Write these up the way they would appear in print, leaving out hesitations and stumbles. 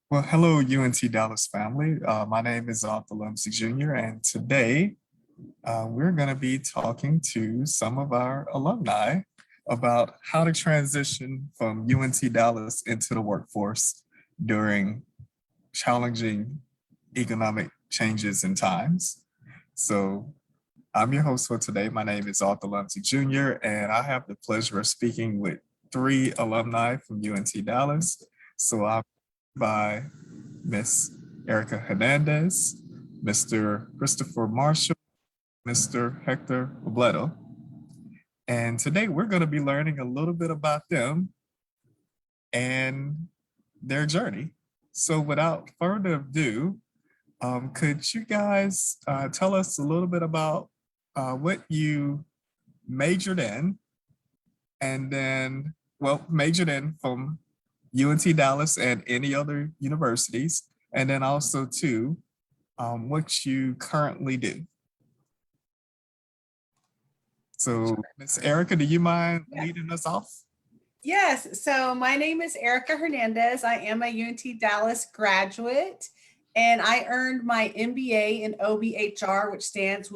Well, hello, UNT Dallas family. My name is Arthur Lumsey Jr., and today we're going to be talking to some of our alumni about how to transition from UNT Dallas into the workforce during challenging economic changes and times. So, I'm your host for today. My name is Arthur Lumsey Jr., and I have the pleasure of speaking with three alumni from UNT Dallas. So, I'm by Miss Erica Hernandez, Mr. Christopher Marshall, Mr. Hector Robledo. And today we're going to be learning a little bit about them and their journey. So without further ado, could you guys tell us a little bit about what you majored in and then, well, majored in from UNT Dallas and any other universities, and then also too, what you currently do. So, Miss Erica, do you mind leading us off? Yes, so my name is Erica Hernandez. I am a UNT Dallas graduate, and I earned my MBA in OBHR, which stands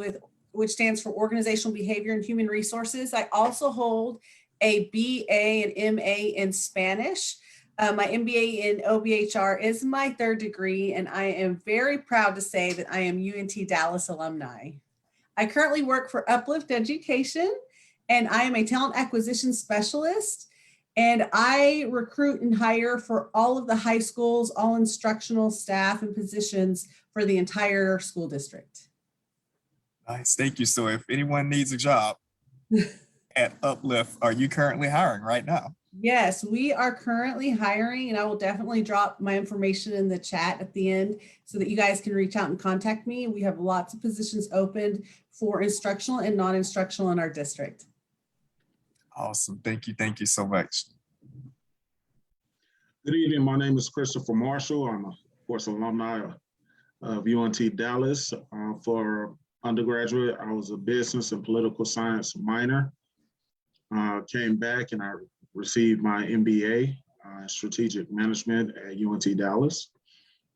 for Organizational Behavior and Human Resources. I also hold a BA and MA in Spanish. My MBA in OBHR is my third degree, and I am very proud to say that I am UNT Dallas alumni. I currently work for Uplift Education, and I am a talent acquisition specialist. And I recruit and hire for all of the high schools, all instructional staff and positions for the entire school district. Nice, thank you. So, if anyone needs a job at Uplift, are you currently hiring right now? Yes, we are currently hiring, and I will definitely drop my information in the chat at the end so that you guys can reach out and contact me. We have lots of positions opened for instructional and non-instructional in our district. Awesome. Thank you. Thank you so much. Good evening. My name is Christopher Marshall. I'm, of course, alumni of UNT Dallas. For undergraduate, I was a business and political science minor. Came back and I received my MBA in strategic management at UNT Dallas.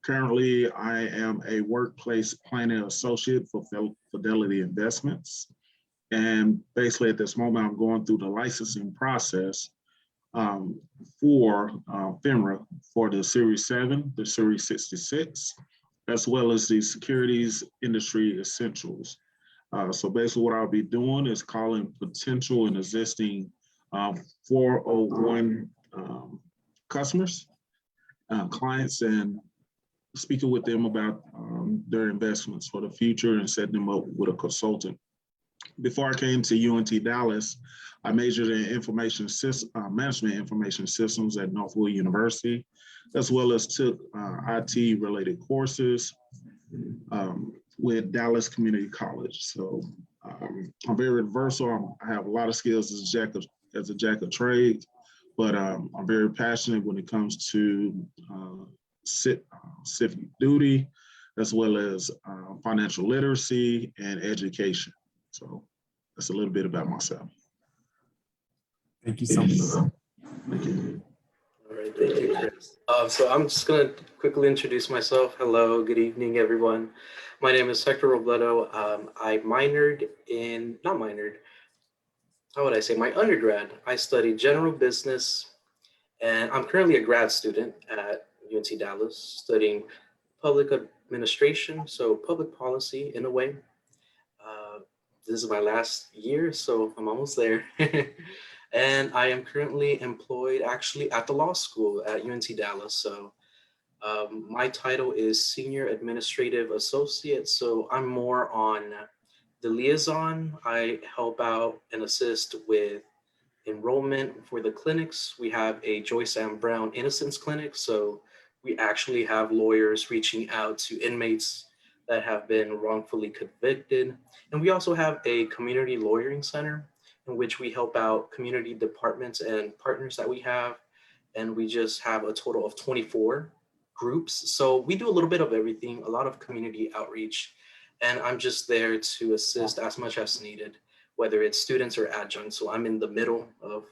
Currently, I am a workplace planning associate for Fidelity Investments. And basically at this moment, I'm going through the licensing process for FINRA for the Series 7, the Series 66, as well as the Securities Industry Essentials. So basically what I'll be doing is calling potential and existing 401 customers, clients, and speaking with them about their investments for the future and setting them up with a consultant. Before I came to UNT Dallas, I majored in management information systems at Northwood University, as well as took IT related courses with Dallas Community College. So I'm very versatile. I have a lot of skills as a jack of trades, but I'm very passionate when it comes to civic duty, as well as financial literacy and education. So that's a little bit about myself. Thank you so much. Thank you. All right, thank you, Chris. So I'm just going to quickly introduce myself. Hello, good evening, everyone. My name is Hector Robledo. I my undergrad, I studied general business, and I'm currently a grad student at UNT Dallas studying public administration, so public policy in a way. This is my last year, so I'm almost there. And I am currently employed actually at the law school at UNT Dallas. So my title is Senior Administrative Associate. So I'm more on the liaison. I help out and assist with enrollment for the clinics. We have a Joyce M. Brown Innocence Clinic. So we actually have lawyers reaching out to inmates that have been wrongfully convicted. And we also have a community lawyering center in which we help out community departments and partners that we have. And we just have a total of 24 groups. So we do a little bit of everything, a lot of community outreach. And I'm just there to assist as much as needed, whether it's students or adjuncts. So I'm in the middle of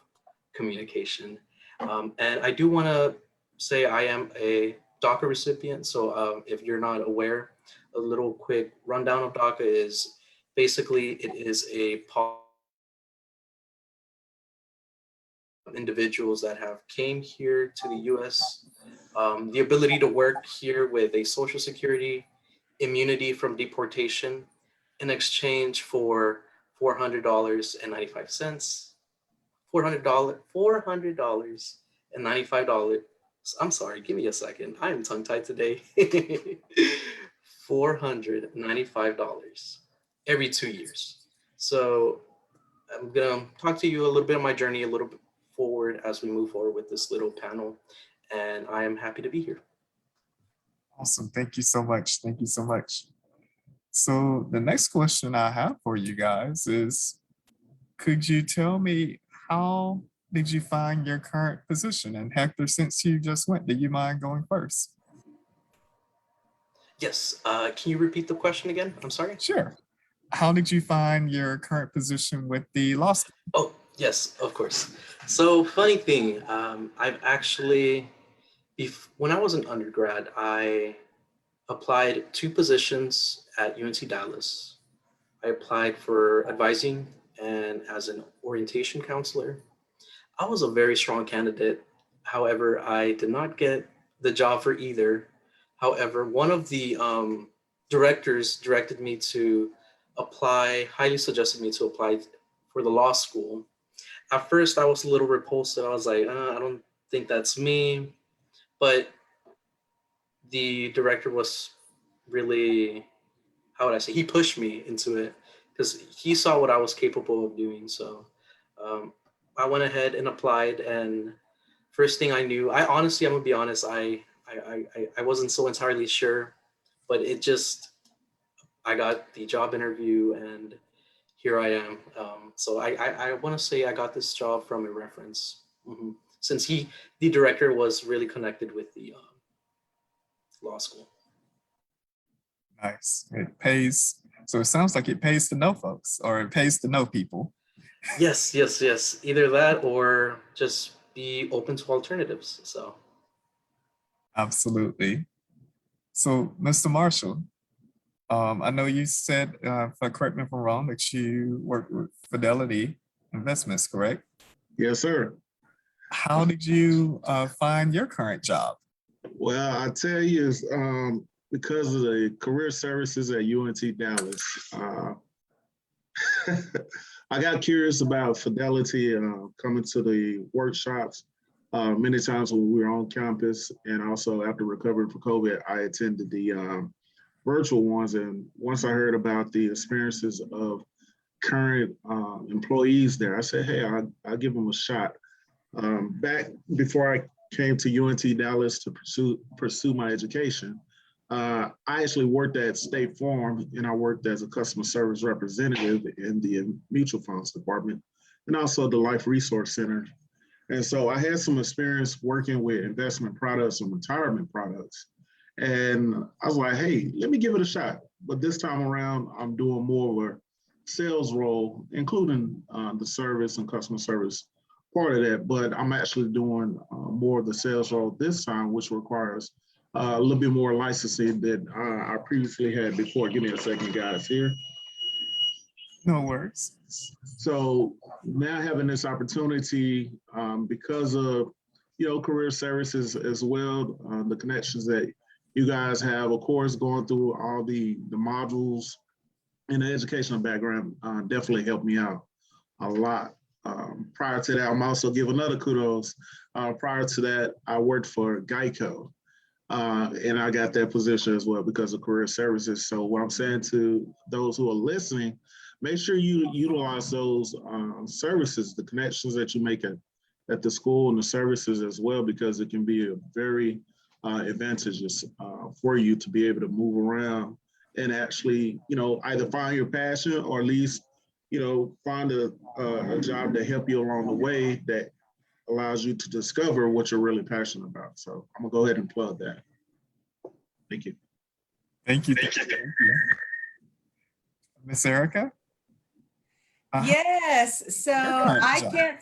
communication. And I do want to say I am a DACA recipient. So if you're not aware, a little quick rundown of DACA is basically it is a individuals that have came here to the U.S. The ability to work here with a social security, immunity from deportation in exchange for $400.95. $400.95. I'm sorry, give me a second. I am tongue tied today. $495 every 2 years. So I'm gonna talk to you a little bit of my journey a little bit forward as we move forward with this little panel. And I am happy to be here. Awesome. Thank you so much. Thank you so much. So the next question I have for you guys is, could you tell me how did you find your current position? And Hector, since you just went, do you mind going first? Yes, can you repeat the question again? I'm sorry. Sure. How did you find your current position with the law school? Oh, yes, of course. So funny thing, I've actually, when I was an undergrad, I applied 2 positions at UNC Dallas. I applied for advising and as an orientation counselor. I was a very strong candidate. However, I did not get the job for either. However, one of the directors directed me to apply, highly suggested me to apply for the law school. At first, I was a little repulsive. I was like, I don't think that's me. But the director was really, how would I say, he pushed me into it because he saw what I was capable of doing. So I went ahead and applied, and first thing I knew, I honestly, I'm gonna be honest, I wasn't so entirely sure, but it just, I got the job interview and here I am. So I want to say I got this job from a reference, since the director was really connected with the law school. Nice. It pays. So it sounds like it pays to know folks, or it pays to know people. Yes. Either that or just be open to alternatives. So. Absolutely. So, Mr. Marshall, I know you said, correct me if I'm wrong, that you work with Fidelity Investments, correct? Yes, sir. How did you find your current job? Well, I tell you, because of the career services at UNT Dallas, I got curious about Fidelity coming to the workshops many times when we were on campus, and also after recovering from COVID, I attended the virtual ones. And once I heard about the experiences of current employees there, I said, hey, I'll give them a shot. Back before I came to UNT Dallas to pursue my education, I actually worked at State Farm, and I worked as a customer service representative in the mutual funds department and also the Life Resource Center. And so I had some experience working with investment products and retirement products. And I was like, hey, let me give it a shot. But this time around, I'm doing more of a sales role, including the service and customer service part of that. But I'm actually doing more of the sales role this time, which requires a little bit more licensing than I previously had before. Give me a second, guys, here. No worries. So now having this opportunity because of, career services as well, the connections that you guys have, of course, going through all the modules and the educational background definitely helped me out a lot. Prior to that, I'm also giving another kudos. Prior to that, I worked for Geico. And I got that position as well because of career services. So what I'm saying to those who are listening, make sure you utilize those services, the connections that you make at the school and the services as well, because it can be a very advantageous for you to be able to move around and actually, either find your passion or at least, find a job to help you along the way that allows you to discover what you're really passionate about. So I'm gonna go ahead and plug that. Thank you. Thank you. Thank you. Miss Erica? Yes, so Your current I job. can't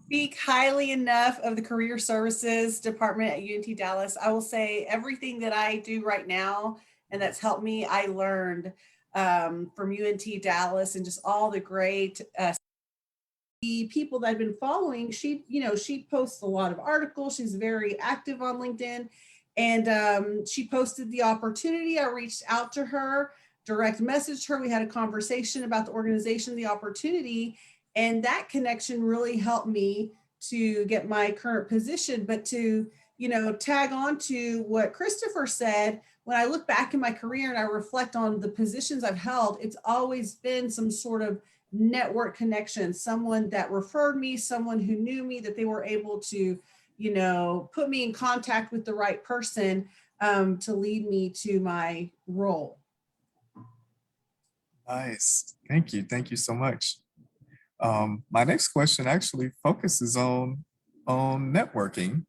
speak highly enough of the Career Services Department at UNT Dallas. I will say everything that I do right now and that's helped me, I learned from UNT Dallas and just all the great the people that I've been following. She posts a lot of articles. She's very active on LinkedIn, and she posted the opportunity. I reached out to her, direct messaged her. We had a conversation about the organization, the opportunity, and that connection really helped me to get my current position. But to tag on to what Christopher said, when I look back in my career and I reflect on the positions I've held, it's always been some sort of network connection, someone that referred me, someone who knew me, that they were able to, put me in contact with the right person to lead me to my role. Nice. Thank you. Thank you so much. My next question actually focuses on networking.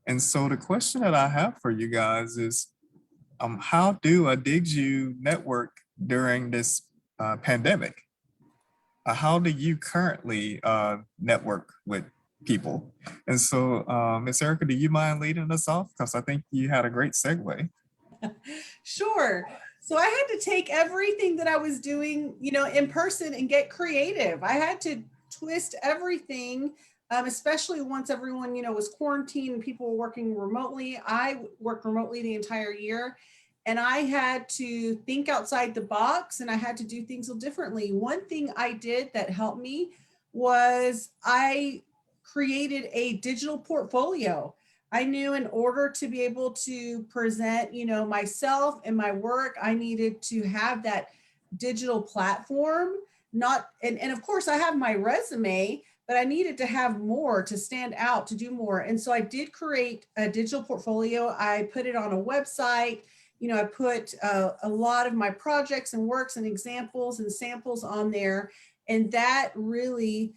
And so the question that I have for you guys is, how did you network during this pandemic? How do you currently network with people? And so, Ms. Erica, do you mind leading us off? Because I think you had a great segue. Sure. So I had to take everything that I was doing, in person and get creative. I had to twist everything, especially once everyone, was quarantined and people were working remotely. I worked remotely the entire year, and I had to think outside the box and I had to do things differently. One thing I did that helped me was I created a digital portfolio. I knew in order to be able to present, myself and my work, I needed to have that digital platform. And of course I have my resume, but I needed to have more to stand out, to do more. And so I did create a digital portfolio. I put it on a website. I put a lot of my projects and works and examples and samples on there. And that really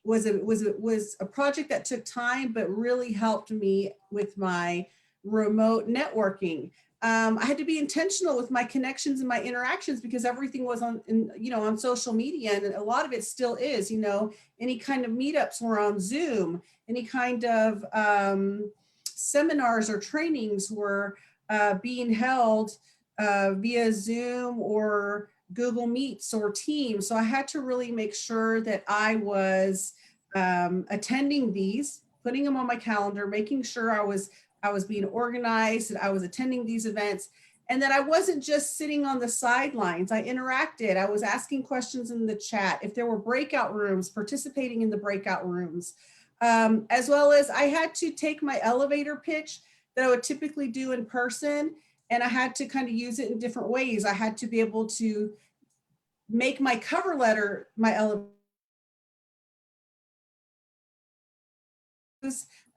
was a project that took time, but really helped me with my remote networking. I had to be intentional with my connections and my interactions because everything was on social media, and a lot of it still is. Any kind of meetups were on Zoom. Any kind of seminars or trainings were being held via Zoom or Google Meets or Teams. So I had to really make sure that I was attending these, putting them on my calendar, making sure I was being organized and I was attending these events, and that I wasn't just sitting on the sidelines. I interacted. I was asking questions in the chat. If there were breakout rooms, participating in the breakout rooms, as well as I had to take my elevator pitch that I would typically do in person, and I had to kind of use it in different ways. I had to be able to make my cover letter my elevator.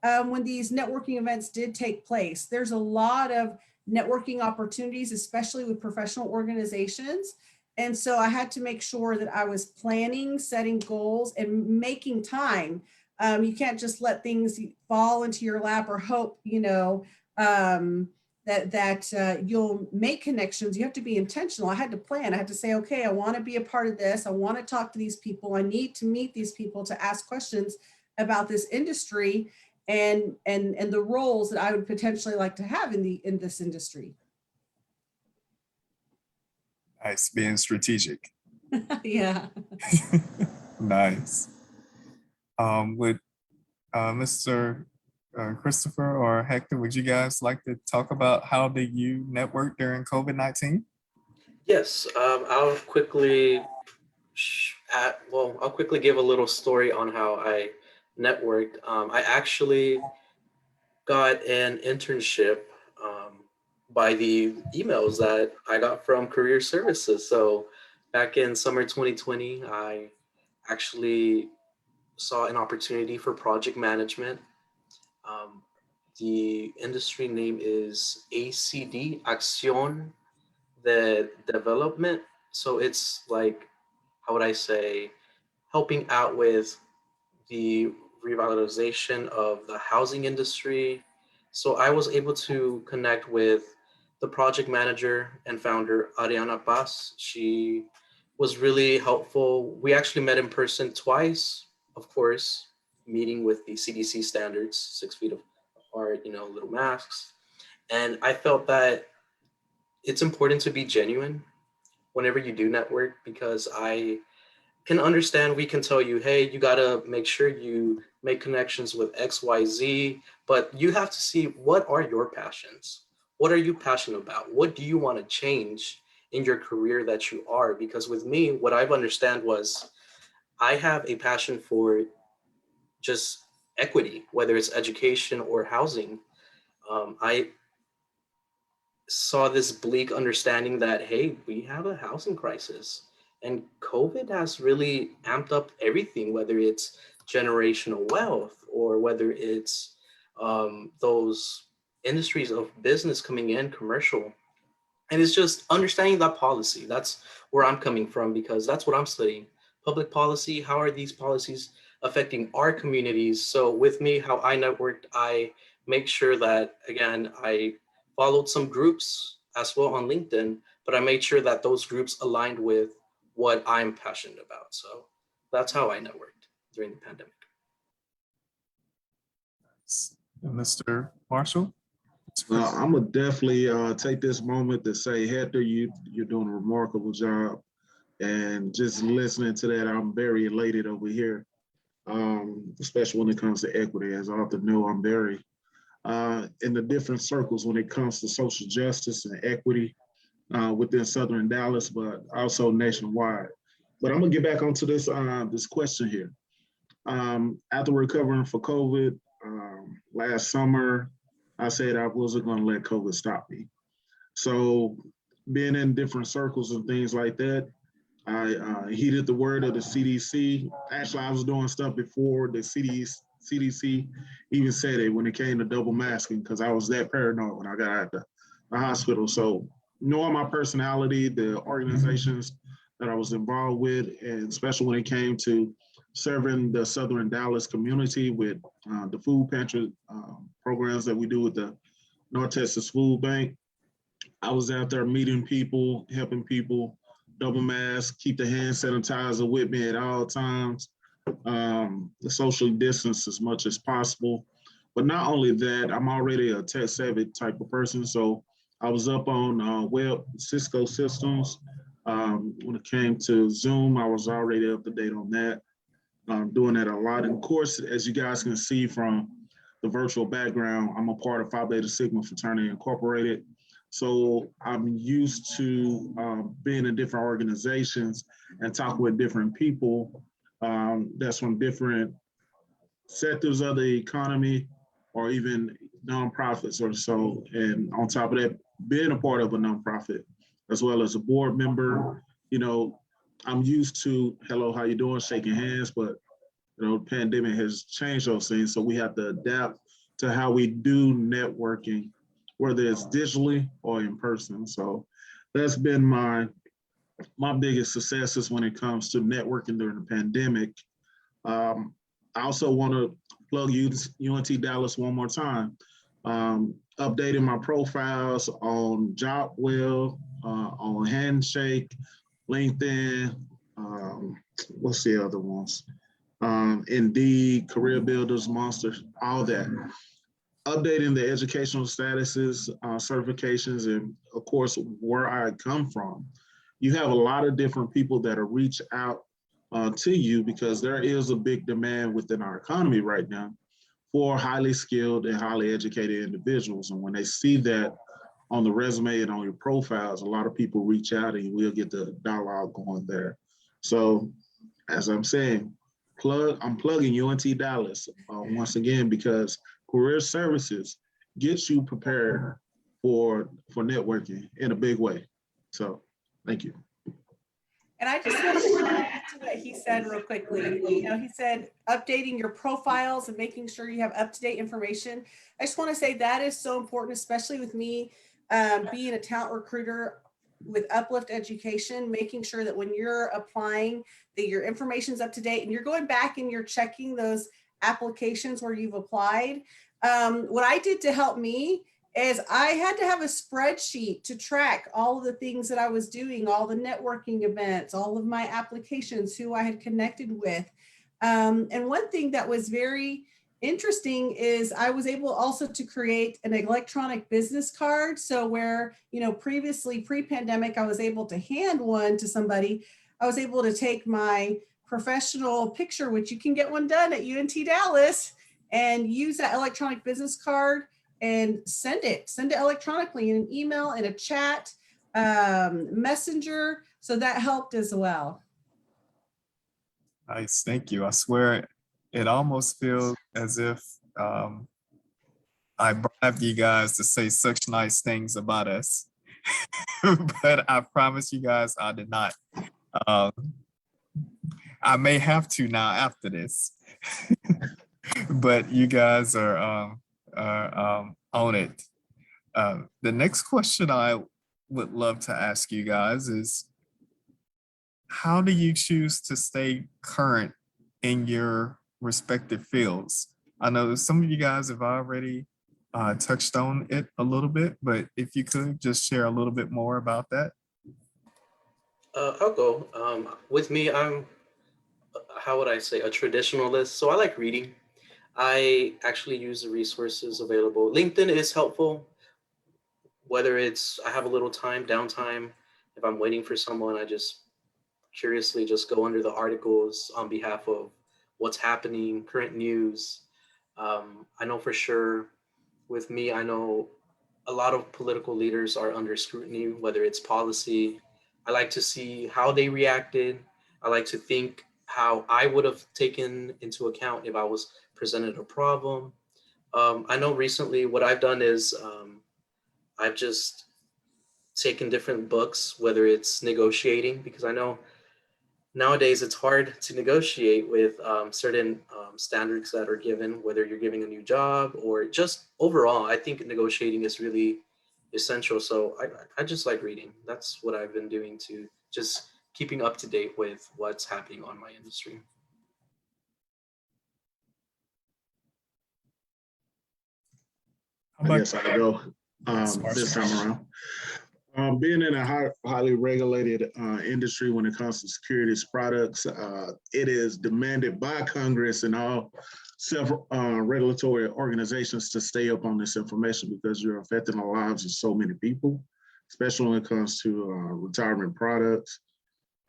When these networking events did take place, there's a lot of networking opportunities, especially with professional organizations. And so I had to make sure that I was planning, setting goals, and making time. You can't just let things fall into your lap or hope, that you'll make connections. You have to be intentional. I had to plan. I had to say, okay, I want to be a part of this. I want to talk to these people. I need to meet these people to ask questions about this industry and the roles that I would potentially like to have in this industry. Nice, being strategic. Yeah. Nice. Would Mr. Christopher or Hector, would you guys like to talk about how did you network during COVID-19? Yes, I'll quickly I'll quickly give a little story on how I networked. I actually got an internship by the emails that I got from Career Services. So back in summer 2020, I actually saw an opportunity for project management. Um, the industry name is ACD, Acción de Development. So it's like, how would I say, helping out with the revitalization of the housing industry. So I was able to connect with the project manager and founder, Ariana Paz. She was really helpful. We actually met in person twice of course, meeting with the CDC standards, 6 feet apart, little masks. And I felt that it's important to be genuine whenever you do network, because I can understand, we can tell you, hey, you gotta make sure you make connections with XYZ, but you have to see, what are your passions? What are you passionate about? What do you want to change in your career that you are? Because with me, what I've understand was I have a passion for just equity, whether it's education or housing. I saw this bleak understanding that, hey, we have a housing crisis. And COVID has really amped up everything, whether it's generational wealth or whether it's those industries of business coming in, commercial. And it's just understanding that policy. That's where I'm coming from, because that's what I'm studying. Public policy, how are these policies affecting our communities? So with me, how I networked, I make sure that, again, I followed some groups as well on LinkedIn, but I made sure that those groups aligned with what I'm passionate about. So that's how I networked during the pandemic. And Mr. Marshall? Well, I'm gonna definitely take this moment to say, Hector, you're doing a remarkable job. And just listening to that, I'm very elated over here, especially when it comes to equity. As I often know, I'm very in the different circles when it comes to social justice and equity within Southern Dallas, but also nationwide. But I'm gonna get back onto this this question here. After recovering for COVID last summer, I said I wasn't going to let COVID stop me. So being in different circles and things like that, I heeded the word of the CDC. Actually, I was doing stuff before the CDC even said it when it came to double masking, because I was that paranoid when I got out the hospital. So knowing my personality, the organizations that I was involved with, and especially when it came to serving the Southern Dallas community with the food pantry programs that we do with the North Texas Food Bank. I was out there meeting people, helping people, double mask, keep the hand sanitizer with me at all times, the social distance as much as possible. But not only that, I'm already a tech savvy type of person. So I was up on Cisco systems. When it came to Zoom, I was already up to date on that. Doing that a lot. And of course, as you guys can see from the virtual background, I'm a part of Phi Beta Sigma Fraternity Incorporated. So I'm used to being in different organizations and talking with different people that's from different sectors of the economy or even nonprofits or so. And on top of that, being a part of a nonprofit as well as a board member, I'm used to, hello, how you doing, shaking hands, but the pandemic has changed those things. So we have to adapt to how we do networking, whether it's digitally or in person. So that's been my biggest successes when it comes to networking during the pandemic. I also want to plug UNT Dallas one more time. Updating my profiles on JobWell, on Handshake, LinkedIn, what's the other ones? Indeed, Career Builders, Monsters, all that. Updating the educational statuses, certifications, and of course, where I come from. You have a lot of different people that are reach out to you because there is a big demand within our economy right now for highly skilled and highly educated individuals. And when they see that on the resume and on your profiles, a lot of people reach out and we'll get the dialogue going there. So as I'm saying, I'm plugging UNT Dallas once again, because career services gets you prepared for networking in a big way. So thank you. And I just want to add to what he said real quickly. He said updating your profiles and making sure you have up-to-date information. I just want to say that is so important, especially with me being a talent recruiter with Uplift Education, making sure that when you're applying that your information's up to date and you're going back and you're checking those applications where you've applied. What I did to help me is I had to have a spreadsheet to track all of the things that I was doing, all the networking events, all of my applications, who I had connected with. And one thing that was very interesting is I was able also to create an electronic business card. So where, previously pre-pandemic, I was able to hand one to somebody, I was able to take my professional picture, which you can get one done at UNT Dallas, and use that electronic business card and send it electronically in an email, in a chat, messenger. So that helped as well. Nice, thank you. I swear it almost feels as if I bribed you guys to say such nice things about us. But I promise you guys I did not. Um, I may have to now after this. But you guys are on it. The next question I would love to ask you guys is, how do you choose to stay current in your respective fields? I know some of you guys have already touched on it a little bit, but if you could just share a little bit more about that. I'll go. With me, I'm, how would I say, a traditionalist. So I like reading. I actually use the resources available. LinkedIn is helpful, whether it's I have a little time, downtime. If I'm waiting for someone, I just curiously just go under the articles on behalf of what's happening, current news. I know for sure with me, I know a lot of political leaders are under scrutiny, whether it's policy. I like to see how they reacted. I like to think how I would have taken into account if I was presented a problem. I know recently what I've done is I've just taken different books, whether it's negotiating, because I know nowadays it's hard to negotiate with certain standards that are given, whether you're giving a new job or just overall. I think negotiating is really essential. So I just like reading. That's what I've been doing to just keeping up to date with what's happening on my industry. How I about guess I'll go Marshall? this time around. Being in a highly regulated industry when it comes to securities products, it is demanded by Congress and all several regulatory organizations to stay up on this information because you're affecting the lives of so many people, especially when it comes to retirement products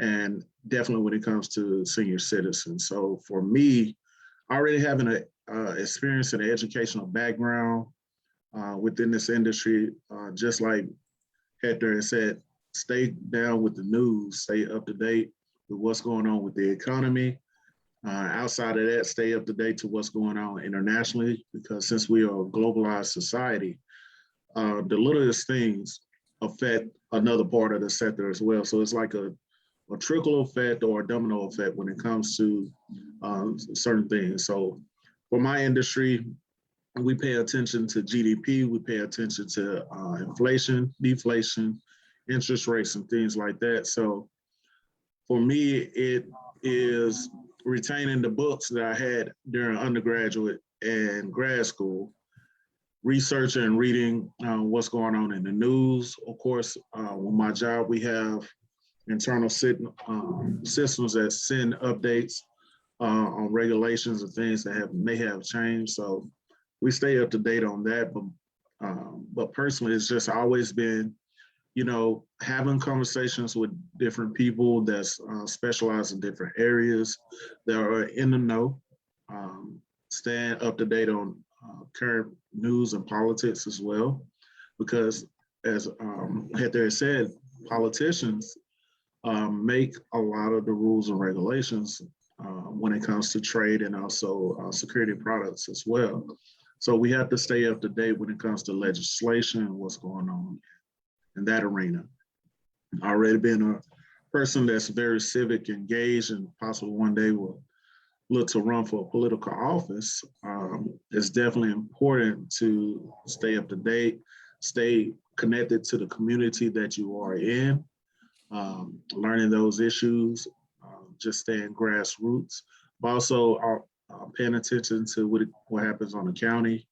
and definitely when it comes to senior citizens. So for me, already having an experience and an educational background within this industry, just like Hector has said, stay down with the news, stay up to date with what's going on with the economy. Outside of that, stay up to date to what's going on internationally, because since we are a globalized society, the littlest things affect another part of the sector as well. So it's like a trickle effect or a domino effect when it comes to certain things. So for my industry, we pay attention to GDP, we pay attention to inflation, deflation, interest rates, and things like that. So for me, it is retaining the books that I had during undergraduate and grad school, researching and reading what's going on in the news. Of course, with my job, we have internal systems that send updates on regulations and things that may have changed. So we stay up to date on that, but personally, it's just always been, having conversations with different people that's specialized in different areas that are in the know, staying up to date on current news and politics as well, because as Heather said, politicians make a lot of the rules and regulations when it comes to trade and also security products as well. So we have to stay up to date when it comes to legislation and what's going on in that arena. Already been a person that's very civic engaged and possibly one day will look to run for a political office. It's definitely important to stay up to date, stay connected to the community that you are in, learning those issues, just staying grassroots, but also paying attention to what happens on the county,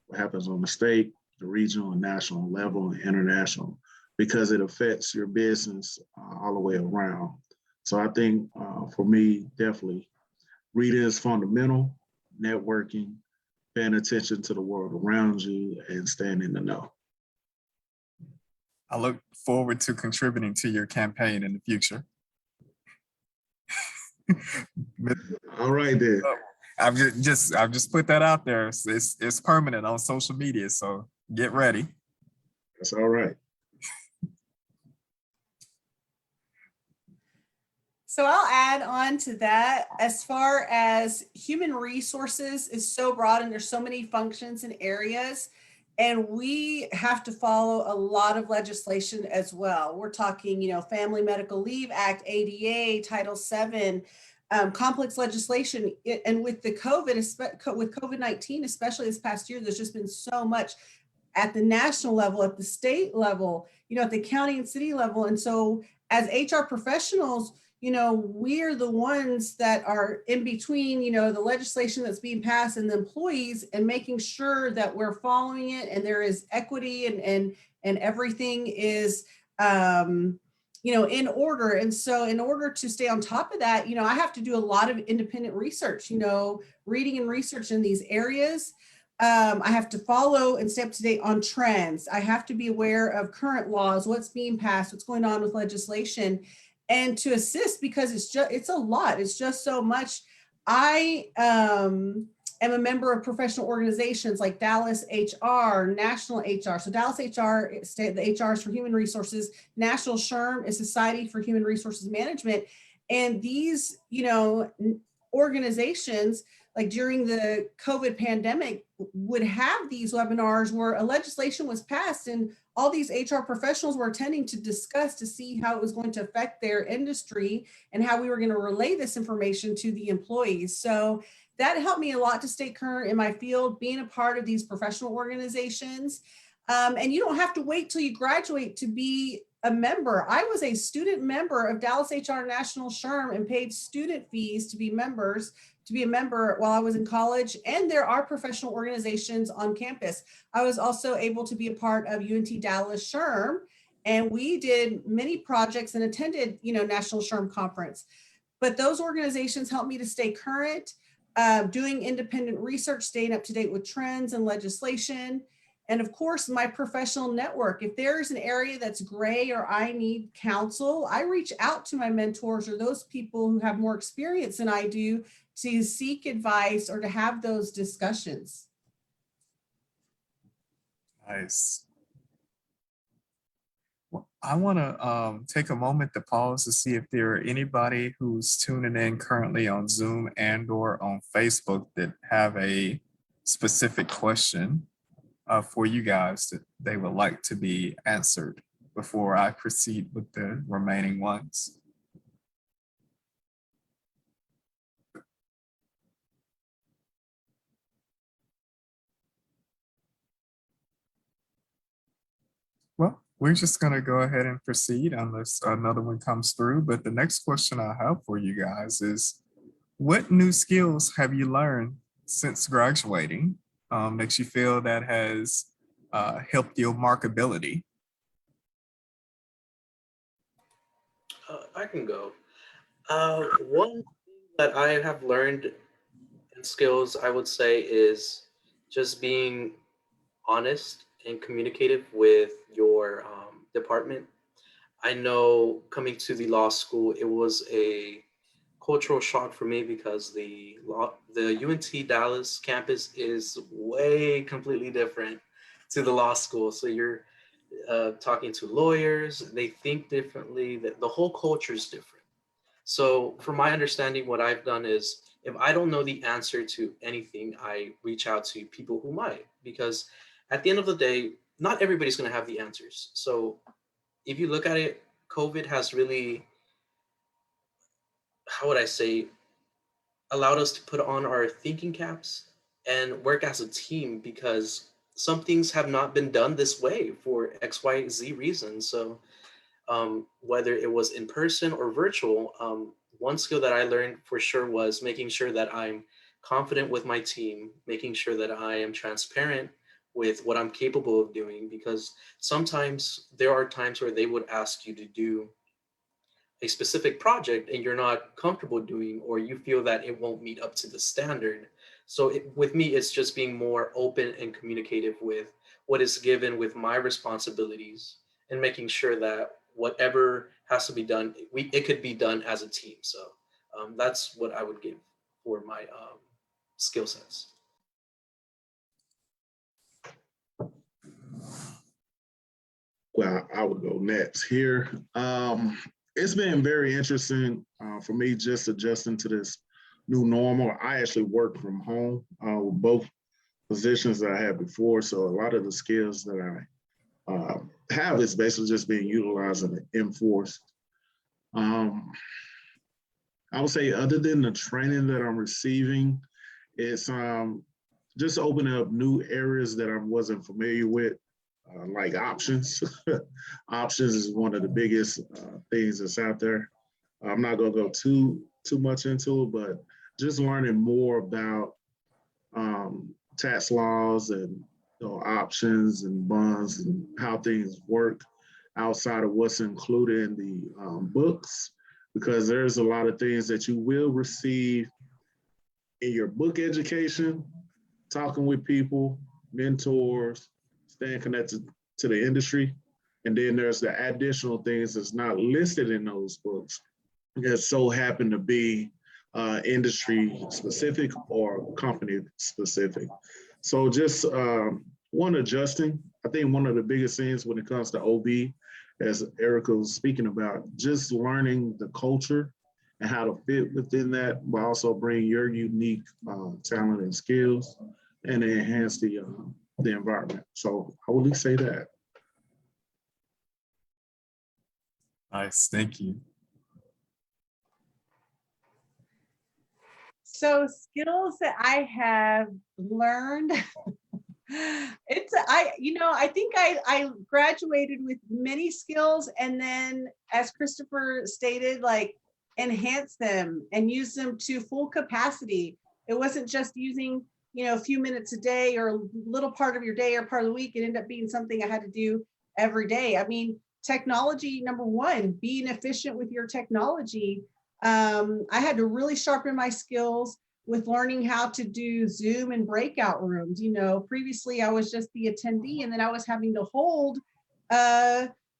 what happens on the state, the regional and national level, and international, because it affects your business all the way around. So I think for me, definitely Reading is fundamental, networking, paying attention to the world around you, and staying in the know. I look forward to contributing to your campaign in the future. All right, then. I've just put that out there. It's permanent on social media, so get ready. That's all right. So I'll add on to that. As far as human resources is so broad and there's so many functions and areas, and we have to follow a lot of legislation as well. We're talking, Family Medical Leave Act, ADA, Title VII, complex legislation. And with the with COVID-19, especially this past year, there's just been so much at the national level, at the state level, at the county and city level. And so as HR professionals, we're the ones that are in between, the legislation that's being passed and the employees, and making sure that we're following it and there is equity and everything is, in order. And so in order to stay on top of that, I have to do a lot of independent research, reading and research in these areas. I have to follow and stay up to date on trends. I have to be aware of current laws, what's being passed, what's going on with legislation, and to assist, because it's a lot. It's just so much. I am a member of professional organizations like Dallas HR, National HR. So Dallas HR, the HR is for human resources. National SHRM is Society for Human Resources Management. And these, organizations, like during the COVID pandemic, would have these webinars where a legislation was passed and all these HR professionals were attending to discuss to see how it was going to affect their industry and how we were going to relay this information to the employees. So that helped me a lot to stay current in my field, being a part of these professional organizations. And you don't have to wait till you graduate to be a member. I was a student member of Dallas HR National SHRM and paid student fees to be a member while I was in college. And there are professional organizations on campus. I was also able to be a part of UNT Dallas SHRM, and we did many projects and attended, National SHRM conference. But those organizations helped me to stay current, doing independent research, staying up to date with trends and legislation. And of course, my professional network. If there's an area that's gray or I need counsel, I reach out to my mentors or those people who have more experience than I do to seek advice or to have those discussions. Nice. Well, I want to take a moment to pause to see if there are anybody who's tuning in currently on Zoom and/or on Facebook that have a specific question for you guys that they would like to be answered before I proceed with the remaining ones. Well, we're just going to go ahead and proceed unless another one comes through. But the next question I have for you guys is, what new skills have you learned since graduating that you feel that has helped your markability? I can go. One thing that I have learned in skills, I would say, is just being honest and communicative with your department. I know coming to the law school, it was a cultural shock for me because the UNT Dallas campus is way completely different to the law school. So you're talking to lawyers, they think differently, that the whole culture is different. So from my understanding, what I've done is if I don't know the answer to anything, I reach out to people who might, because at the end of the day, not everybody's going to have the answers. So if you look at it, COVID has really, how would I say, allowed us to put on our thinking caps and work as a team, because some things have not been done this way for X, Y, Z reasons. So whether it was in person or virtual, one skill that I learned for sure was making sure that I'm confident with my team, making sure that I am transparent with what I'm capable of doing, because sometimes there are times where they would ask you to do a specific project and you're not comfortable doing, or you feel that it won't meet up to the standard. So with me, it's just being more open and communicative with what is given with my responsibilities and making sure that whatever has to be done, it could be done as a team. So that's what I would give for my skill sets. Well, I would go next here. It's been very interesting for me just adjusting to this new normal. I actually work from home with both positions that I had before. So a lot of the skills that I have is basically just being utilized and enforced. I would say other than the training that I'm receiving, it's just opening up new areas that I wasn't familiar with. Like options. Options is one of the biggest things that's out there. I'm not gonna go too much into it, but just learning more about tax laws and options and bonds and how things work outside of what's included in the books, because there's a lot of things that you will receive in your book education, talking with people, mentors, staying connected to the industry. And then there's the additional things that's not listed in those books that so happen to be industry specific or company specific. So just one, adjusting. I think one of the biggest things when it comes to OB, as Erica was speaking about, just learning the culture and how to fit within that, but also bring your unique talent and skills and enhance the environment. So I would at least say that. Nice, thank you. So skills that I have learned, I think I graduated with many skills, and then, as Christopher stated, like enhance them and use them to full capacity. It wasn't just using, a few minutes a day or a little part of your day or part of the week. It ended up being something I had to do every day. I mean, technology, number one, being efficient with your technology. I had to really sharpen my skills with learning how to do Zoom and breakout rooms. Previously I was just the attendee, and then I was having to hold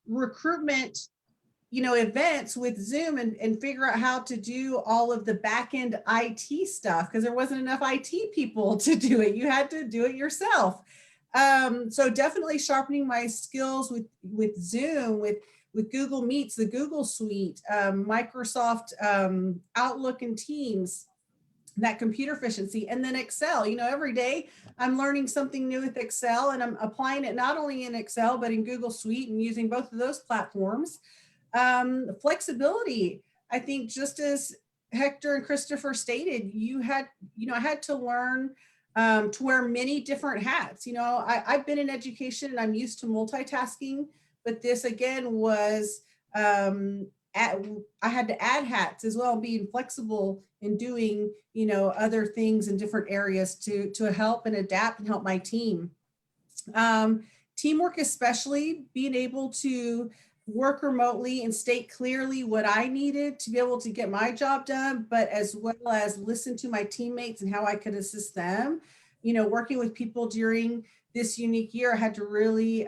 recruitment, events with Zoom and figure out how to do all of the back end IT stuff, because there wasn't enough IT people to do it. You had to do it yourself. So definitely sharpening my skills with Zoom, with Google Meets, the Google Suite, Microsoft Outlook and Teams, that computer efficiency, and then Excel. Every day I'm learning something new with Excel, and I'm applying it not only in Excel, but in Google Suite, and using both of those platforms. Flexibility. I think just as Hector and Christopher stated, I had to learn to wear many different hats. I've been in education and I'm used to multitasking, but this again was, I had to add hats as well, being flexible in doing, other things in different areas to help and adapt and help my team. Teamwork, especially being able to work remotely and state clearly what I needed to be able to get my job done, but as well as listen to my teammates and how I could assist them. Working with people during this unique year, I had to really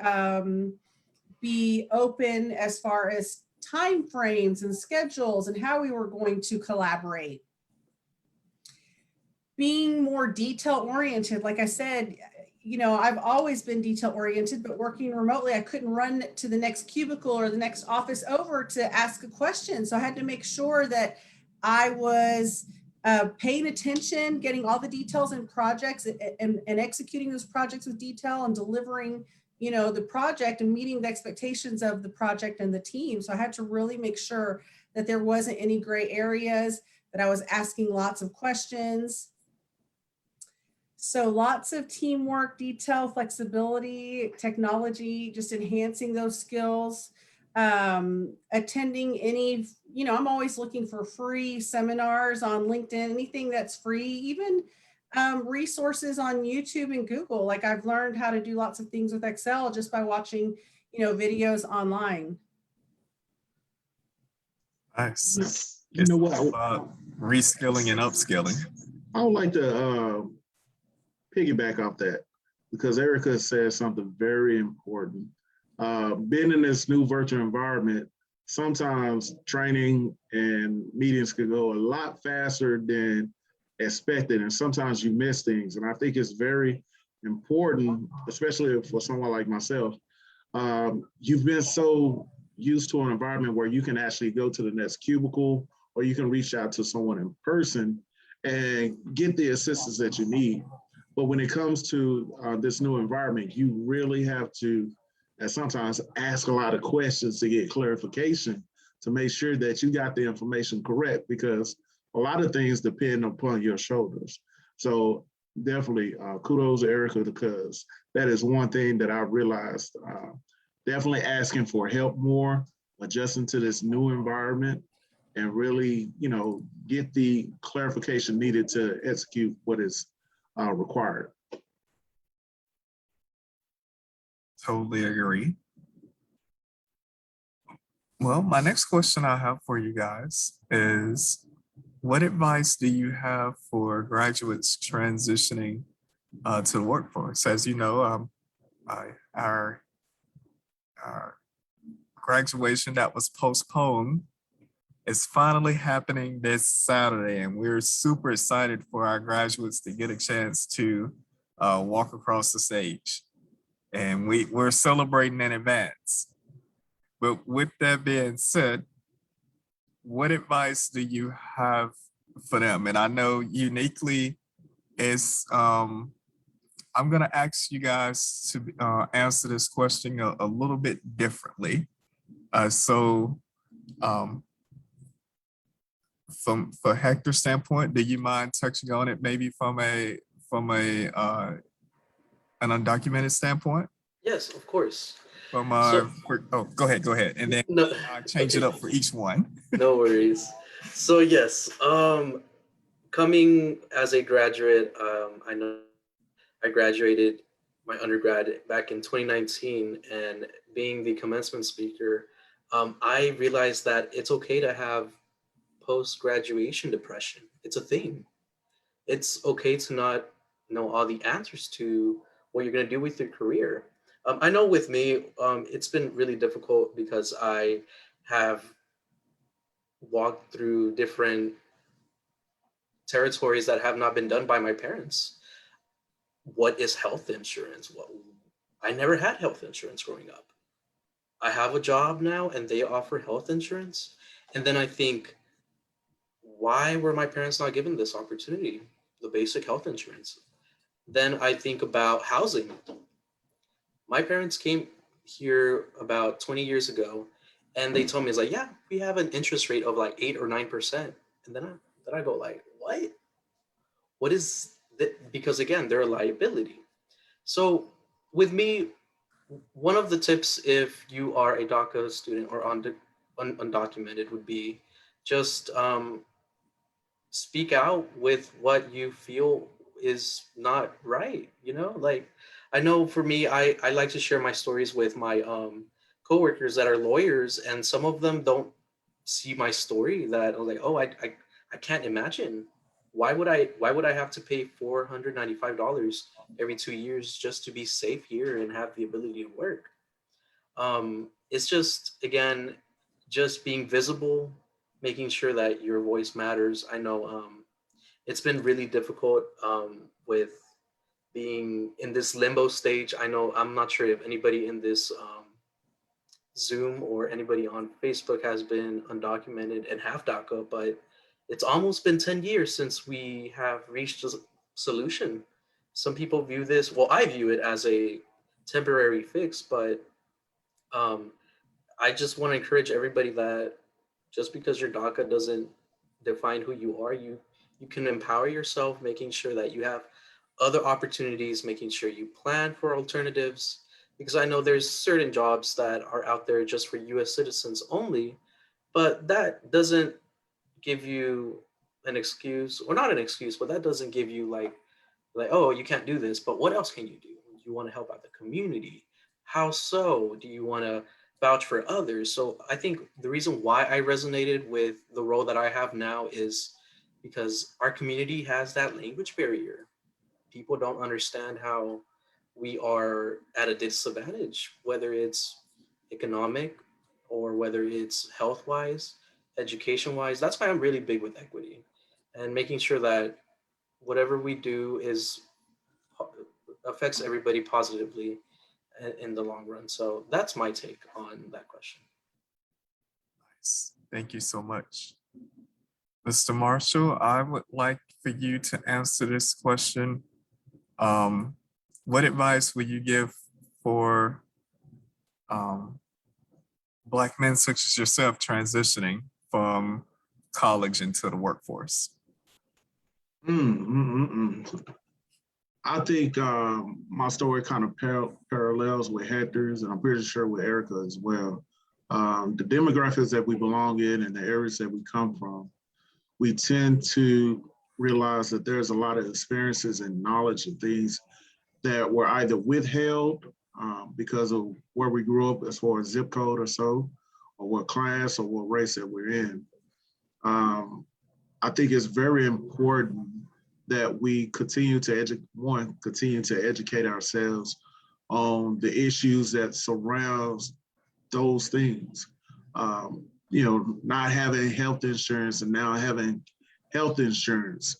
be open as far as time frames and schedules and how we were going to collaborate. Being more detail oriented, like I said, I've always been detail oriented, but working remotely, I couldn't run to the next cubicle or the next office over to ask a question. So I had to make sure that I was paying attention, getting all the details in projects and executing those projects with detail and delivering, the project and meeting the expectations of the project and the team. So I had to really make sure that there wasn't any gray areas, that I was asking lots of questions. So lots of teamwork, detail, flexibility, technology, just enhancing those skills. Attending any, I'm always looking for free seminars on LinkedIn, anything that's free, even resources on YouTube and Google. Like I've learned how to do lots of things with Excel just by watching, videos online. Nice. You It's know all what? about reskilling and upskilling. I would like to piggyback off that because Erica said something very important. Being in this new virtual environment, sometimes training and meetings could go a lot faster than expected, and sometimes you miss things. And I think it's very important, especially for someone like myself. You've been so used to an environment where you can actually go to the next cubicle or you can reach out to someone in person and get the assistance that you need. But when it comes to this new environment, you really have to, and sometimes ask a lot of questions to get clarification to make sure that you got the information correct, because a lot of things depend upon your shoulders. So definitely kudos to Erica, because that is one thing that I realized, definitely asking for help more, adjusting to this new environment, and really, get the clarification needed to execute what is required. Totally agree. Well, my next question I have for you guys is, what advice do you have for graduates transitioning to the workforce? As you know, our graduation that was postponed is finally happening this Saturday, and we're super excited for our graduates to get a chance to walk across the stage. And we're celebrating in advance. But with that being said, what advice do you have for them? And I know uniquely is, I'm gonna ask you guys to answer this question a little bit differently. So for Hector's standpoint, do you mind touching on it maybe from a an undocumented standpoint? Yes, of course. From So, oh, go ahead, and then no, change it okay, up for each one. no worries. So yes, coming as a graduate, I know I graduated my undergrad back in 2019, and being the commencement speaker, I realized that it's okay to have post-graduation depression. It's a thing. It's okay to not know all the answers to what you're going to do with your career. I know with me, it's been really difficult because I have walked through different territories that have not been done by my parents. What is health insurance? Well, I never had health insurance growing up. I have a job now and they offer health insurance. And then I think, why were my parents not given this opportunity? The basic health insurance. Then I think about housing. My parents came here about 20 years ago and they told me, it's like, yeah, we have an interest rate of like 8 or 9%. And then I go like, what? What is that? Because again, they're a liability. So with me, one of the tips if you are a DACA student or undocumented would be just speak out with what you feel is not right. Like I know for me, I like to share my stories with my coworkers that are lawyers, and some of them don't see my story. That I'm like, oh, I can't imagine. Why would I have to pay $495 every 2 years just to be safe here and have the ability to work? It's just, again, just being visible, making sure that your voice matters. I know it's been really difficult with being in this limbo stage. I know, I'm not sure if anybody in this Zoom or anybody on Facebook has been undocumented and have DACA, but it's almost been 10 years since we have reached a solution. Some people view this, well, I view it as a temporary fix, but um, I just want to encourage everybody that just because your DACA doesn't define who you are, you can empower yourself, making sure that you have other opportunities, making sure you plan for alternatives. Because I know there's certain jobs that are out there just for US citizens only, but that doesn't give you an excuse, or not an excuse, but that doesn't give you like, oh, you can't do this, but what else can you do? You want to help out the community. How so? Do you want to vouch for others. So I think the reason why I resonated with the role that I have now is because our community has that language barrier. People don't understand how we are at a disadvantage, whether it's economic or whether it's health wise, education wise. That's why I'm really big with equity and making sure that whatever we do is affects everybody positively in the long run. So that's my take on that question. Nice. Thank you so much. Mr. Marshall, I would like for you to answer this question. What advice would you give for Black men such as yourself transitioning from college into the workforce? I think my story kind of parallels with Hector's, and I'm pretty sure with Erica as well. The demographics that we belong in and the areas that we come from, we tend to realize that there's a lot of experiences and knowledge and things that were either withheld because of where we grew up as far as zip code or so, or what class or what race that we're in. I think it's very important that we continue to educate ourselves on the issues that surrounds those things. Not having health insurance and now having health insurance.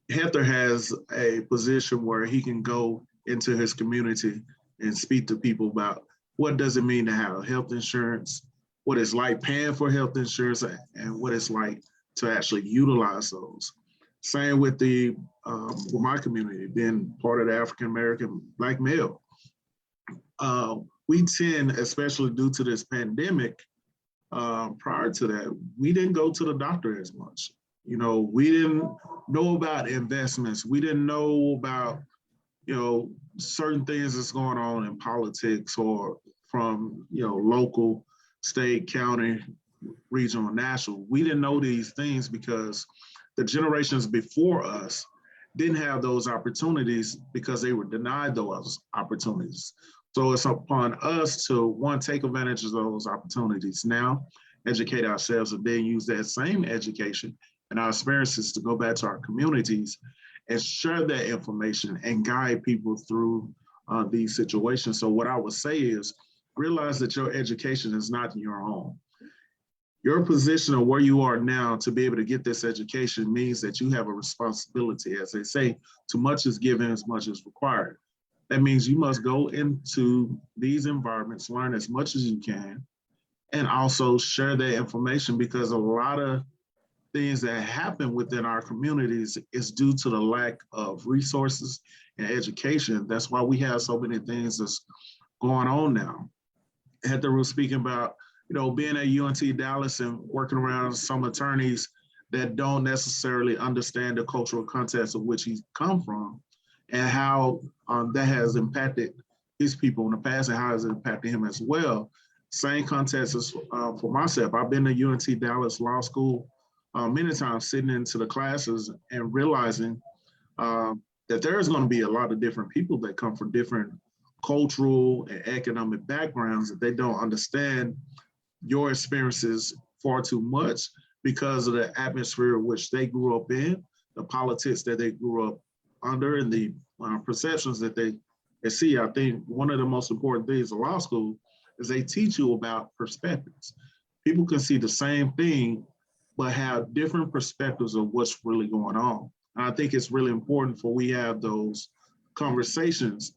Hector has a position where he can go into his community and speak to people about what does it mean to have health insurance, what it's like paying for health insurance, and what it's like to actually utilize those. Same with with my community, being part of the African American Black male. We tend, especially due to this pandemic, prior to that, we didn't go to the doctor as much. We didn't know about investments. We didn't know about, certain things that's going on in politics or from, local, state, county, regional, national. We didn't know these things because the generations before us didn't have those opportunities because they were denied those opportunities. So it's upon us to, one, take advantage of those opportunities now, educate ourselves, and then use that same education and our experiences to go back to our communities and share that information and guide people through these situations. So what I would say is realize that your education is not your own. Your position of where you are now to be able to get this education means that you have a responsibility. As they say, too much is given, as much is required. That means you must go into these environments, learn as much as you can, and also share that information, because a lot of things that happen within our communities is due to the lack of resources and education. That's why we have so many things that's going on now. Heather was speaking about, being at UNT Dallas and working around some attorneys that don't necessarily understand the cultural context of which he's come from, and how that has impacted his people in the past and how it's impacted him as well. Same context as for myself. I've been to UNT Dallas Law School many times, sitting into the classes and realizing that there's going to be a lot of different people that come from different cultural and economic backgrounds that they don't understand your experiences far too much because of the atmosphere which they grew up in, the politics that they grew up under, and the perceptions that they see. I think one of the most important things in law school is they teach you about perspectives. People can see the same thing, but have different perspectives of what's really going on. And I think it's really important for we have those conversations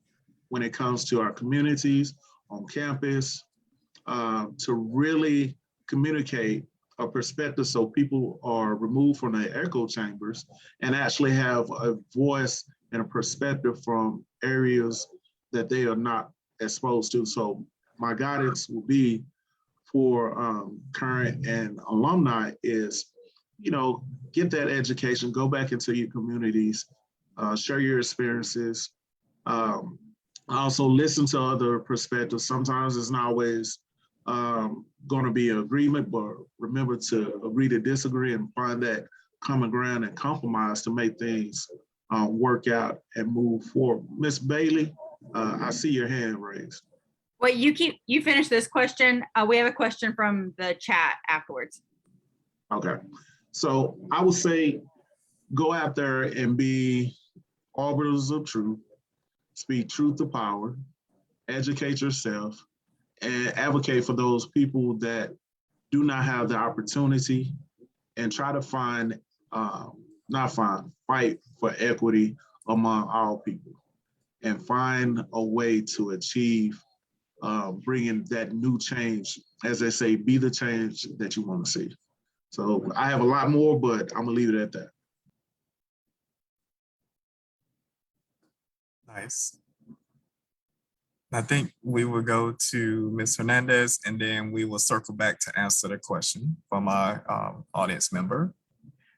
when it comes to our communities, on campus, to really communicate a perspective so people are removed from their echo chambers and actually have a voice and a perspective from areas that they are not exposed to. So my guidance will be for current and alumni is, get that education, go back into your communities, share your experiences. Also listen to other perspectives. Sometimes it's not always going to be an agreement, but remember to agree to disagree and find that common ground and compromise to make things work out and move forward. Ms. Bailey, I see your hand raised. Wait, you finish this question. We have a question from the chat afterwards. Okay. So I would say go out there and be arbiters of truth, speak truth to power, educate yourself, and advocate for those people that do not have the opportunity, and try to find, fight for equity among all people, and find a way to achieve bringing that new change. As they say, be the change that you want to see. So I have a lot more, but I'm gonna leave it at that. Nice. I think we will go to Ms. Hernandez, and then we will circle back to answer the question from our audience member.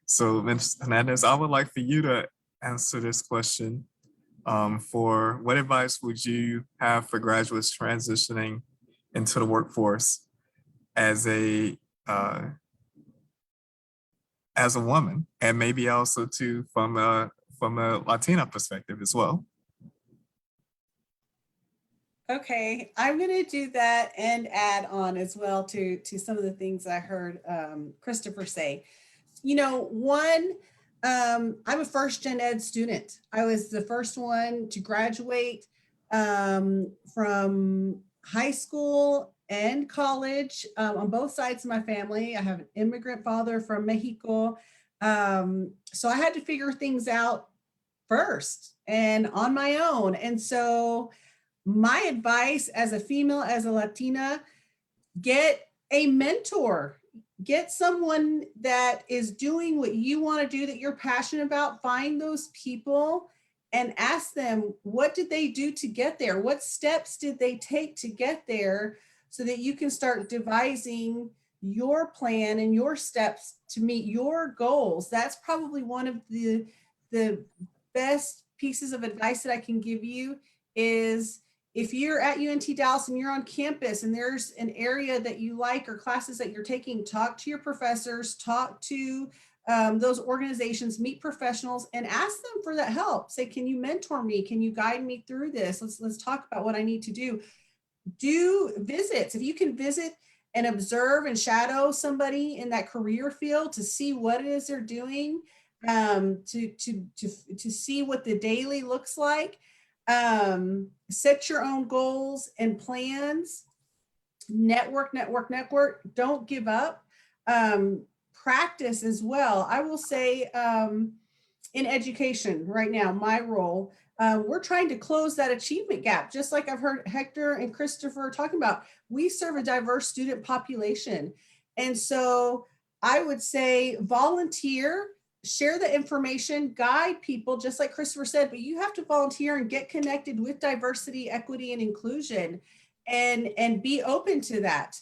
So Ms. Hernandez, I would like for you to answer this question. For what advice would you have for graduates transitioning into the workforce as a woman, and maybe also too from a Latina perspective as well? Okay, I'm going to do that and add on as well to some of the things I heard Christopher say. You know, one, I'm a first gen ed student. I was the first one to graduate from high school and college on both sides of my family. I have an immigrant father from Mexico. So I had to figure things out first and on my own. And so my advice as a female, as a Latina, get a mentor, get someone that is doing what you want to do, that you're passionate about. Find those people and ask them, what did they do to get there? What steps did they take to get there, so that you can start devising your plan and your steps to meet your goals. That's probably one of the best pieces of advice that I can give you is, if you're at UNT Dallas and you're on campus and there's an area that you like or classes that you're taking, talk to your professors, talk to those organizations, meet professionals, and ask them for that help. Say, can you mentor me? Can you guide me through this? Let's talk about what I need to do. Do visits. If you can visit and observe and shadow somebody in that career field to see what it is they're doing, to see what the daily looks like. Set your own goals and plans. Network. Don't give up. Practice as well. I will say in education right now, my role, we're trying to close that achievement gap. Just like I've heard Hector and Christopher talking about, we serve a diverse student population. And so I would say volunteer, share the information, guide people, just like Christopher said, but you have to volunteer and get connected with diversity, equity, and inclusion, and be open to that.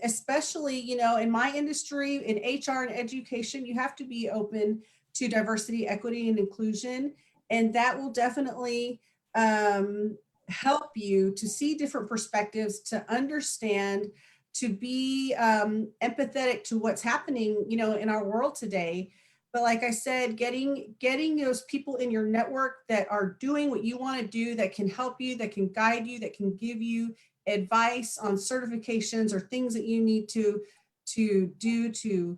Especially, you know, in my industry, in HR and education, you have to be open to diversity, equity, and inclusion. And that will definitely help you to see different perspectives, to understand, to be empathetic to what's happening, you know, in our world today. But like I said, getting those people in your network that are doing what you want to do, that can help you, that can guide you, that can give you advice on certifications or things that you need to do to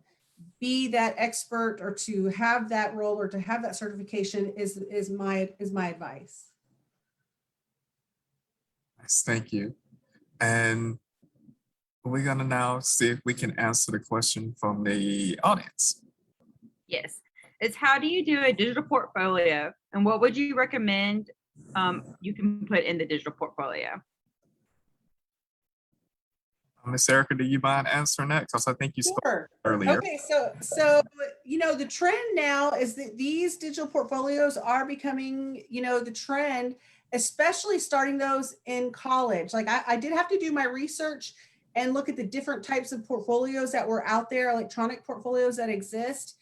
be that expert or to have that role or to have that certification is my advice. Nice, thank you. And we're gonna now see if we can answer the question from the audience. Yes. It's how do you do a digital portfolio, and what would you recommend you can put in the digital portfolio? Miss Erica, do you mind answering that? Because I think you spoke Sure. earlier. Okay, so you know, the trend now is that these digital portfolios are becoming, you know, the trend, especially starting those in college. Like I did have to do my research and look at the different types of portfolios that were out there, electronic portfolios that exist.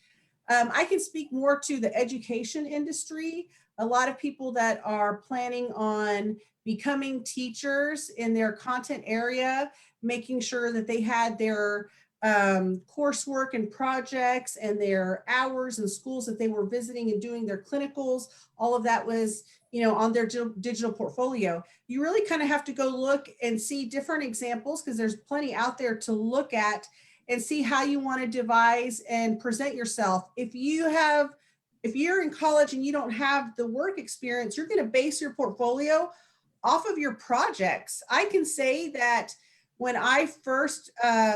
I can speak more to the education industry. A lot of people that are planning on becoming teachers in their content area, making sure that they had their coursework and projects and their hours and schools that they were visiting and doing their clinicals. All of that was, on their digital portfolio. You really kind of have to go look and see different examples, because there's plenty out there to look at and see how you want to devise and present yourself. If you're in college and you don't have the work experience, you're going to base your portfolio off of your projects. I can say that when I first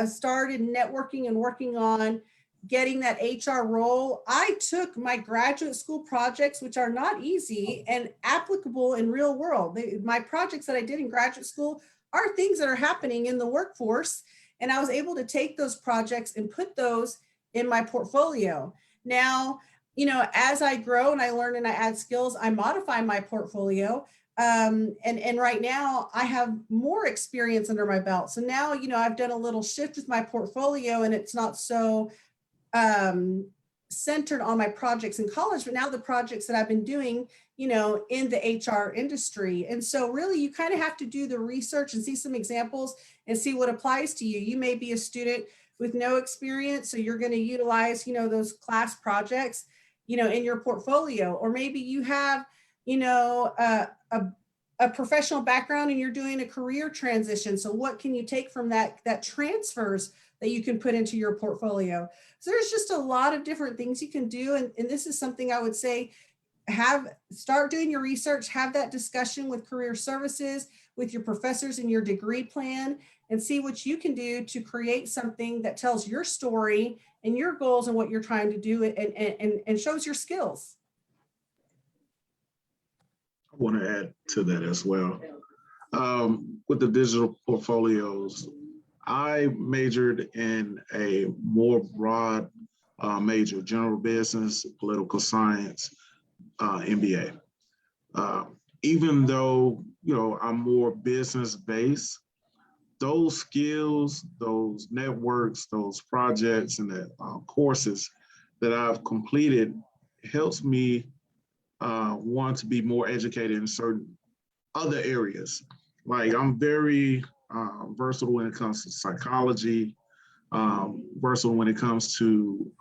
started networking and working on getting that HR role, I took my graduate school projects, which are not easy and applicable in real world. My projects that I did in graduate school are things that are happening in the workforce. And I was able to take those projects and put those in my portfolio. Now, as I grow and I learn and I add skills, I modify my portfolio. And right now I have more experience under my belt. So now, I've done a little shift with my portfolio, and it's not so centered on my projects in college, but now the projects that I've been doing, in the HR industry. And so really you kind of have to do the research and see some examples and see what applies to you. You may be a student with no experience, so you're going to utilize, those class projects, in your portfolio. Or maybe you have, a professional background and you're doing a career transition. So what can you take from that transfers that you can put into your portfolio? So there's just a lot of different things you can do. And this is something I would say, start doing your research, have that discussion with career services, with your professors in your degree plan, and see what you can do to create something that tells your story and your goals and what you're trying to do, and shows your skills. I want to add to that as well. With the digital portfolios, I majored in a more broad major, general business, political science, MBA. Even though, I'm more business based, those skills, those networks, those projects, and the courses that I've completed helps me want to be more educated in certain other areas. Like I'm very versatile when it comes to psychology, versatile when it comes to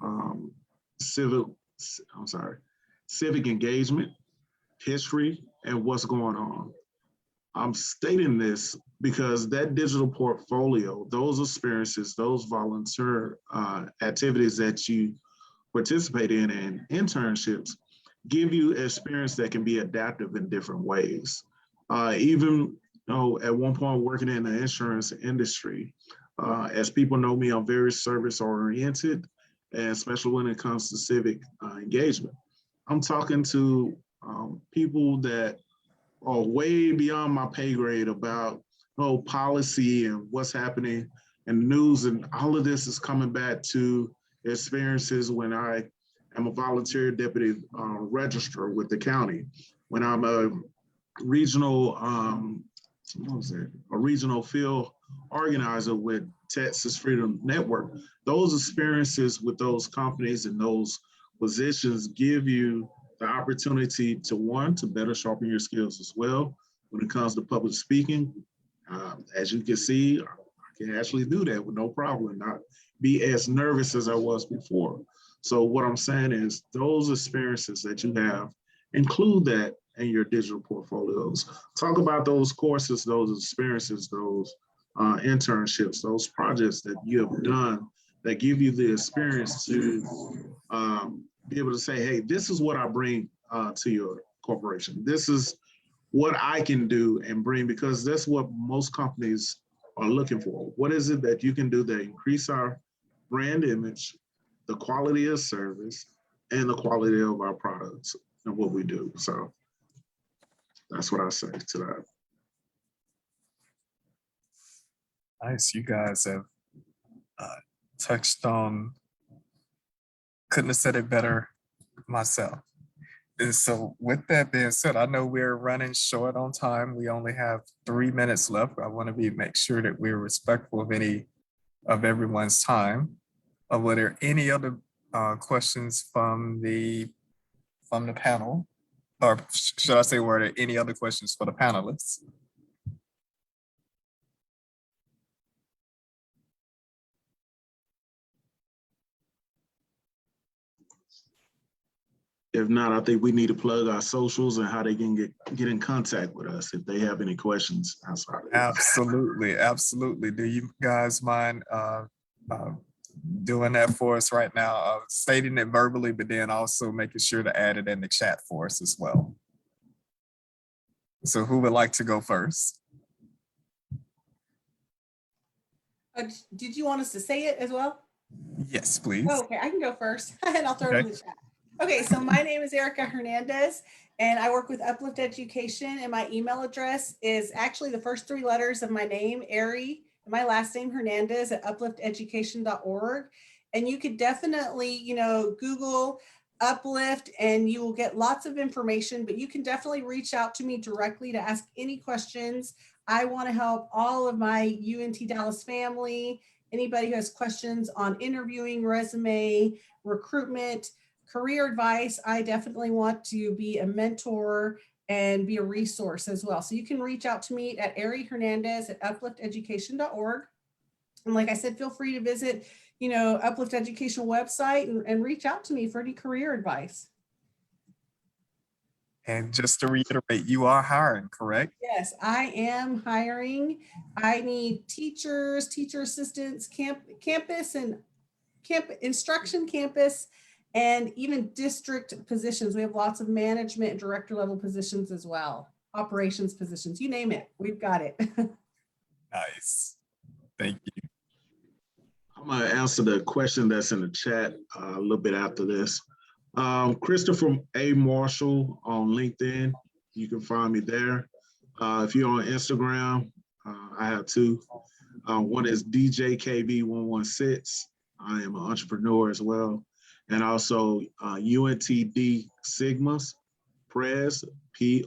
civic engagement, history, and what's going on. I'm stating this because that digital portfolio, those experiences, those volunteer activities that you participate in and internships give you experience that can be adaptive in different ways. Even at one point working in the insurance industry, as people know me, I'm very service oriented, and especially when it comes to civic engagement. I'm talking to people that are way beyond my pay grade about policy and what's happening in the news, and all of this is coming back to experiences when I am a volunteer deputy registrar with the county, when I'm a regional regional field organizer with Texas Freedom Network. Those experiences with those companies and those positions give you the opportunity to better sharpen your skills as well. When it comes to public speaking, as you can see, I can actually do that with no problem, not be as nervous as I was before. So what I'm saying is those experiences that you have, include that in your digital portfolios. Talk about those courses, those experiences, those internships, those projects that you have done that give you the experience to be able to say, hey, this is what I bring to your corporation. This is what I can do and bring, because that's what most companies are looking for. What is it that you can do that increase our brand image, the quality of service, and the quality of our products and what we do? So that's what I say to that. Nice. You guys have touched on, couldn't have said it better myself. And so with that being said, I know we're running short on time. We only have 3 minutes left. I want to make sure that we're respectful of everyone's time. Were there any other questions from the panel? Or should I say, were there any other questions for the panelists? If not, I think we need to plug our socials and how they can get in contact with us if they have any questions outside of this. Absolutely, absolutely. Do you guys mind uh, doing that for us right now? Stating it verbally, but then also making sure to add it in the chat for us as well. So who would like to go first? Did you want us to say it as well? Yes, please. Oh, okay, I can go first and I'll throw it in Okay. the chat. Okay, so my name is Erica Hernandez and I work with Uplift Education, and my email address is actually the first three letters of my name, Ari, and my last name Hernandez at uplifteducation.org. And you could definitely, Google Uplift and you will get lots of information, but you can definitely reach out to me directly to ask any questions. I want to help all of my UNT Dallas family, anybody who has questions on interviewing, resume, recruitment, career advice. I definitely want to be a mentor and be a resource as well. So you can reach out to me at Ari Hernandez at uplifteducation.org. And like I said, feel free to visit, Uplift Education website and reach out to me for any career advice. And just to reiterate, you are hiring, correct? Yes, I am hiring. I need teachers, teacher assistants, campus and instruction campus, and even district positions. We have lots of management and director level positions as well. Operations positions, you name it, we've got it. Nice. Thank you. I'm gonna answer the question that's in the chat a little bit after this. Christopher A. Marshall on LinkedIn, you can find me there. If you're on Instagram, I have two. One is DJKB116. I am an entrepreneur as well. And also UNTD Sigmas, Prez, Prez,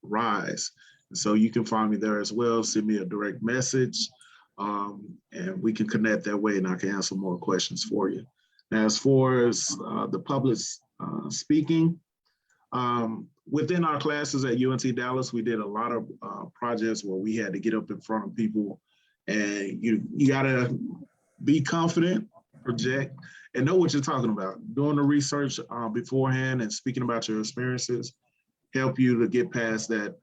Rise. And so you can find me there as well. Send me a direct message and we can connect that way and I can answer more questions for you. As far as the public speaking, within our classes at UNT Dallas, we did a lot of projects where we had to get up in front of people, and you gotta be confident, project, and know what you're talking about. Doing the research beforehand and speaking about your experiences help you to get past that,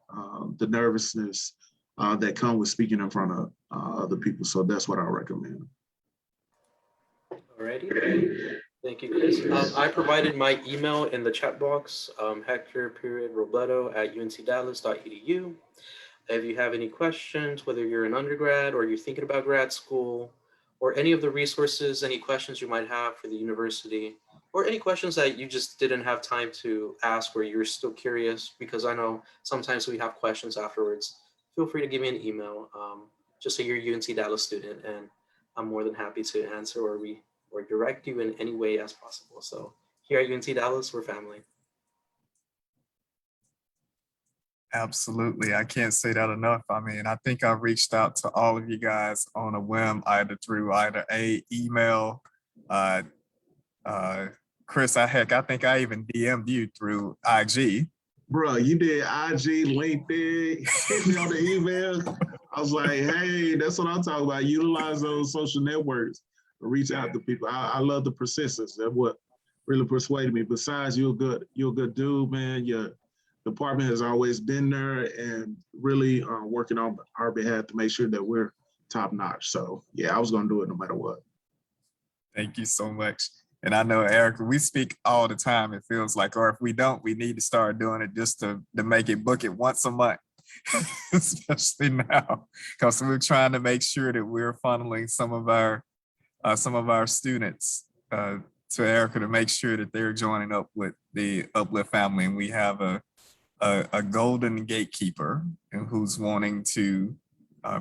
the nervousness that comes with speaking in front of other people. So that's what I recommend. Alrighty. Thank you, Chris. I provided my email in the chat box, hector.robledo@untdallas.edu. If you have any questions, whether you're an undergrad or you're thinking about grad school, or any of the resources, any questions you might have for the university, or any questions that you just didn't have time to ask or you're still curious, because I know sometimes we have questions afterwards, feel free to give me an email, just so you're a UNT Dallas student, and I'm more than happy to answer or direct you in any way as possible. So here at UNT Dallas, we're family. Absolutely. I can't say that enough. I mean, I think I reached out to all of you guys on a whim, through a email. Chris, I think I even DM'd you through IG. Bro, you did IG, LinkedIn, hit me on the email. I was like, hey, that's what I'm talking about. Utilize those social networks to reach out to people. I love the persistence. That's what really persuaded me. Besides, you're a good dude, man. Your department has always been there and really working on our behalf to make sure that we're top notch. So yeah, I was gonna do it no matter what. Thank you so much. And I know, Erica, we speak all the time, it feels like, or if we don't, we need to start doing it just to make it, book it once a month, especially now, because we're trying to make sure that we're funneling some of our students to Erica to make sure that they're joining up with the Uplift family. And we have a golden gatekeeper who's wanting to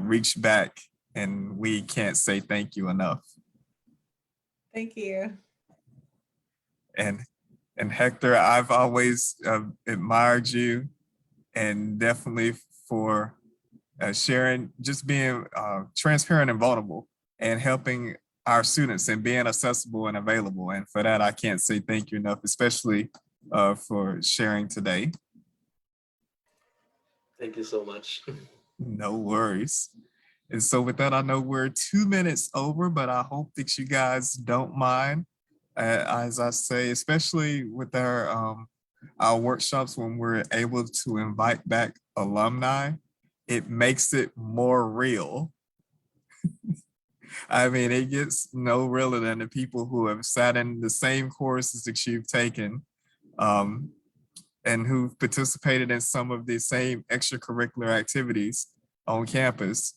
reach back, and we can't say thank you enough. Thank you. And Hector, I've always admired you, and definitely for sharing, just being transparent and vulnerable and helping our students and being accessible and available. And for that, I can't say thank you enough, especially for sharing today. Thank you so much. No worries. And so with that, I know we're 2 minutes over, but I hope that you guys don't mind. As I say, especially with our workshops, when we're able to invite back alumni, it makes it more real. I mean, it gets no realer than the people who have sat in the same courses that you've taken, um, and who've participated in some of the same extracurricular activities on campus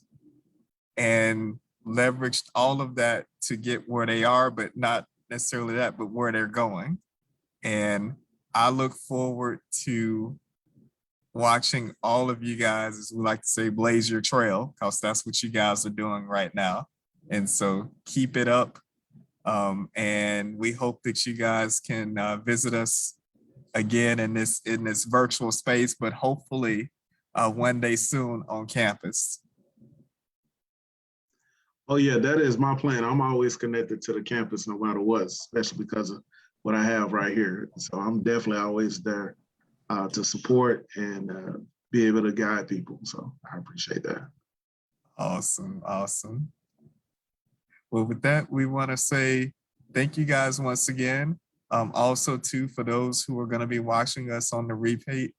and leveraged all of that to get where they are, but not necessarily that, but where they're going. And I look forward to watching all of you guys, as we like to say, blaze your trail, because that's what you guys are doing right now. And so keep it up. And we hope that you guys can visit us again in this virtual space, but hopefully one day soon on campus. Oh yeah, that is my plan. I'm always connected to the campus no matter what, especially because of what I have right here. So I'm definitely always there to support and be able to guide people. So I appreciate that. Awesome, awesome. Well, with that, we want to say thank you guys once again. Also, too, for those who are going to be watching us on the repeat,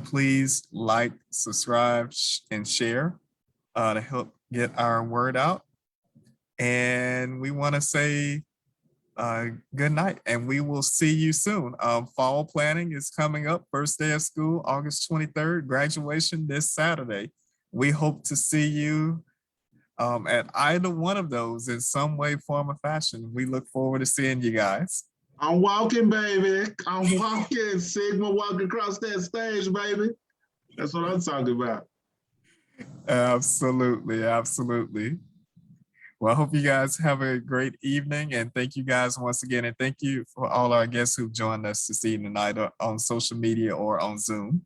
please like, subscribe, and share to help get our word out. And we want to say good night, and we will see you soon. Fall planning is coming up, first day of school, August 23rd, graduation this Saturday. We hope to see you at either one of those in some way, form, or fashion. We look forward to seeing you guys. I'm walking, baby. I'm walking. Sigma walking across that stage, baby. That's what I'm talking about. Absolutely, absolutely. Well, I hope you guys have a great evening, and thank you guys once again. And thank you for all our guests who've joined us this evening, either on social media or on Zoom.